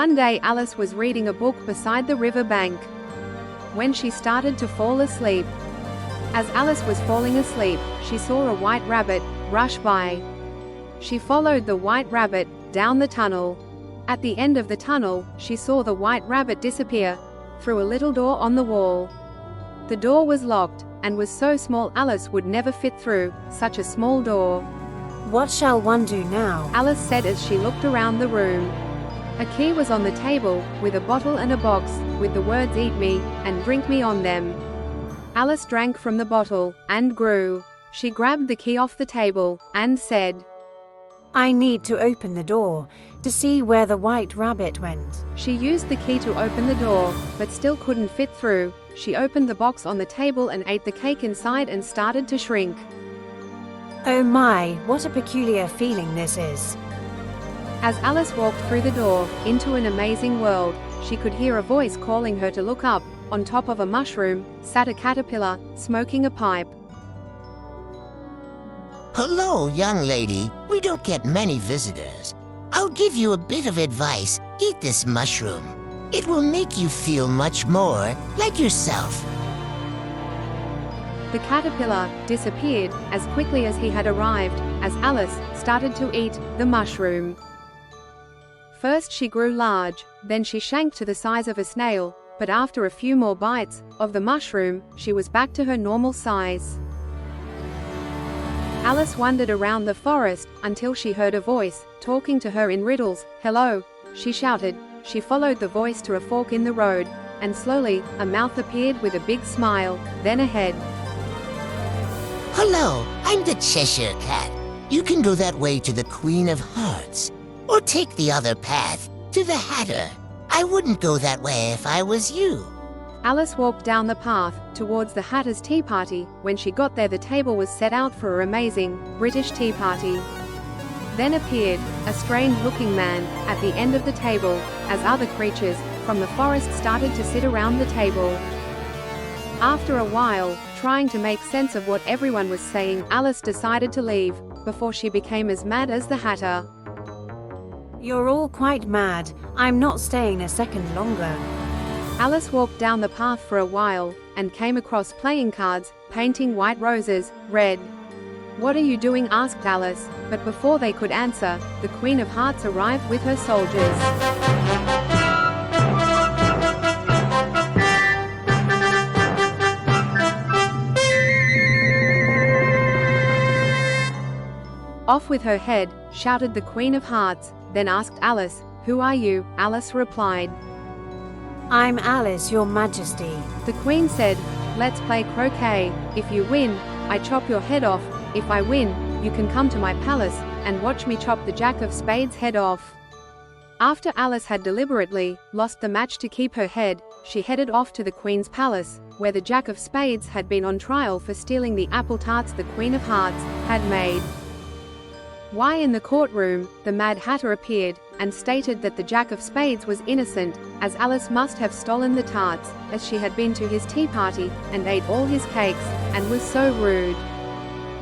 One day Alice was reading a book beside the river bank, when she started to fall asleep. As Alice was falling asleep, she saw a white rabbit rush by. She followed the white rabbit down the tunnel. At the end of the tunnel, she saw the white rabbit disappear through a little door on the wall. The door was locked, and was so small Alice would never fit through such a small door. What shall one do now? Alice said as she looked around the room. A key was on the table, with a bottle and a box, with the words "Eat me" and "Drink me" on them. Alice drank from the bottle, and grew. She grabbed the key off the table, and said, I need to open the door, to see where the white rabbit went. She used the key to open the door, but still couldn't fit through. She opened the box on the table and ate the cake inside and started to shrink. Oh my, what a peculiar feeling this is. As Alice walked through the door, into an amazing world, she could hear a voice calling her to look up. On top of a mushroom sat a caterpillar, smoking a pipe. Hello, young lady. We don't get many visitors. I'll give you a bit of advice. Eat this mushroom. It will make you feel much more like yourself. The caterpillar disappeared as quickly as he had arrived, as Alice started to eat the mushroom. First she grew large, then she shrank to the size of a snail, but after a few more bites of the mushroom, she was back to her normal size. Alice wandered around the forest until she heard a voice talking to her in riddles. Hello, she shouted. She followed the voice to a fork in the road, and slowly, a mouth appeared with a big smile, then a head. Hello, I'm the Cheshire Cat. You can go that way to the Queen of Hearts, or take the other path to the Hare. I wouldn't go that way if I was you. Alice walked down the path towards the Hatter's tea party. When she got there, the table was set out for her amazing British tea party. Then appeared a strange-looking man at the end of the table, as other creatures from the forest started to sit around the table. After a while, trying to make sense of what everyone was saying, Alice decided to leave before she became as mad as the Hatter. You're all quite mad. I'm not staying a second longer. Alice walked down the path for a while, and came across playing cards, painting white roses red. What are you doing? asked Alice, but before they could answer, the Queen of Hearts arrived with her soldiers. Off with her head, shouted the Queen of Hearts, then asked Alice, Who are you? Alice replied, I'm Alice, your majesty. The Queen said, Let's play croquet. If you win, I chop your head off. If I win, you can come to my palace and watch me chop the Jack of Spades' head off. After Alice had deliberately lost the match to keep her head, she headed off to the Queen's palace, where the Jack of Spades had been on trial for stealing the apple tarts the Queen of Hearts had made. Why in the courtroom, the Mad Hatter appeared, and stated that the Jack of Spades was innocent, as Alice must have stolen the tarts, as she had been to his tea party, and ate all his cakes, and was so rude.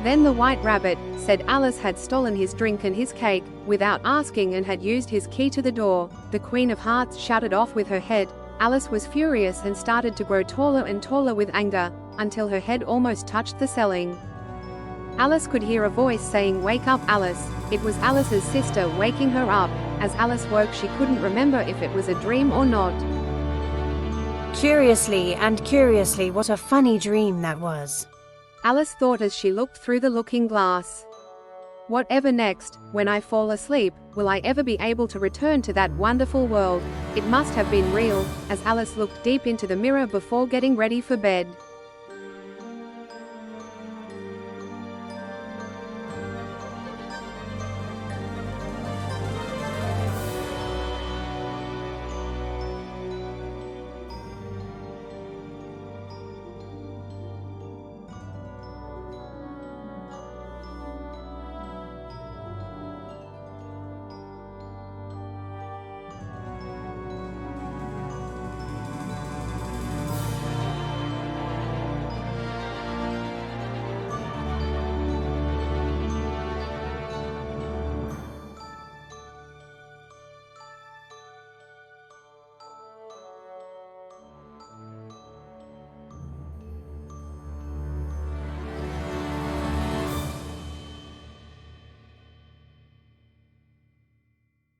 Then the White Rabbit said Alice had stolen his drink and his cake, without asking, and had used his key to the door. The Queen of Hearts shouted off with her head. Alice was furious and started to grow taller and taller with anger, until her head almost touched the ceiling. Alice could hear a voice saying, Wake up, Alice. It was Alice's sister waking her up. As Alice woke, she couldn't remember if it was a dream or not. Curiously, what a funny dream that was. Alice thought as she looked through the looking glass. Whatever next, when I fall asleep, will I ever be able to return to that wonderful world? It must have been real, as Alice looked deep into the mirror before getting ready for bed.